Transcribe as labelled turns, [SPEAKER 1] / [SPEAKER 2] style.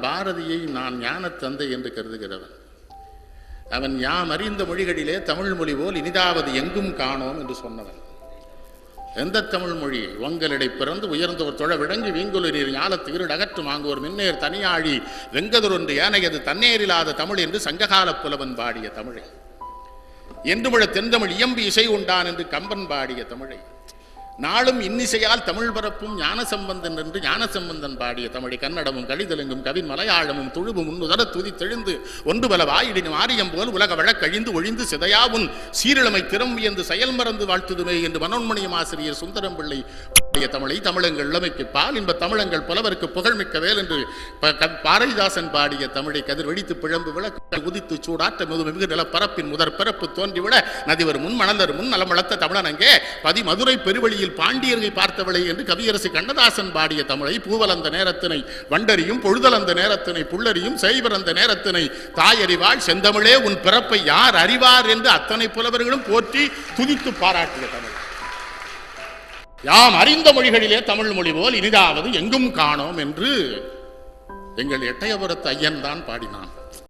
[SPEAKER 1] பாரதியை நான் ஞான தந்தை என்று கருதுகிறவன். அவன் யாம் அறிந்த மொழிகளிலே தமிழ் மொழி போல் இனிதாவது எங்கும் காணோம் என்று சொன்னவன். எந்த தமிழ் மொழி? வங்கலிடை பிறந்து உயர்ந்தவர் தொழ விளங்கி வீங்குல நீர் ஞாலத்து இருள் அகற்றும் ஆங்குவோர் மின்னேர் தனியாழி வெங்கதொன்று ஏனையது தன்னேரில்லாத தமிழ் என்று சங்ககால புலவன் பாடிய தமிழை, என்று முழ தென்தமிழ் இயம்பி இசை உண்டான் என்று கம்பன் பாடிய தமிழை, நாளும் இன்னிசையால் தமிழ் பரப்பும் ஞானசம்பந்தன் என்று ஞானசம்பந்தன் பாடிய தமிழை, கன்னடமும் கலிதெலுங்கும் கவின் மலையாளமும் துழுவும் உன்னுதர துதி தெழுந்து ஒன்று பல வாயிடினும் ஆரியம் போல் உலக வழக்கழிந்து ஒழிந்து சிதையாவும் சீரிழமை திறம்பி என்று செயல் மறந்து வாழ்த்துதுமே என்று மனோன்மணியம் ஆசிரியர் சுந்தரம் பிள்ளை பாடிய தமிழை, தமிழங்கள் இளமைக்கு பால் இன்ப தமிழங்கள் புலவருக்கு புகழ்மிக்க வேல் என்று பாரதிதாசன் பாடிய தமிழை, கதிர் வெடித்து பிழம்பு விளக்கு உதித்து சூடாற்ற மிகு நில பரப்பின் முதற் பிறப்பு தோன்றிவிட நதிவர் முன் மணந்தர் முன் நலம் வளர்த்த தமிழன் அங்கே பதி மதுரை பெருவழியில் பாண்டியர்களை பார்த்தவளை என்று கவியரசு கண்ணதாசன் பாடிய தமிழை, பூவல் அந்த நேரத்தினை வண்டறியும் பொழுதல் அந்த நேரத்தினை புள்ளறியும் செய்வர் அந்த நேரத்தினை தாயறிவாள் செந்தமிழே உன் பிறப்பை யார் அறிவார் என்று அத்தனை புலவர்களும் போற்றி துதித்து பாராட்டிய தமிழ். யாம் அறிந்த மொழிகளிலே தமிழ் மொழி போல் இனிதாவது எங்கும் காணோம் என்று எங்கள் எட்டயபுரத்து ஐயன் தான் பாடினான்.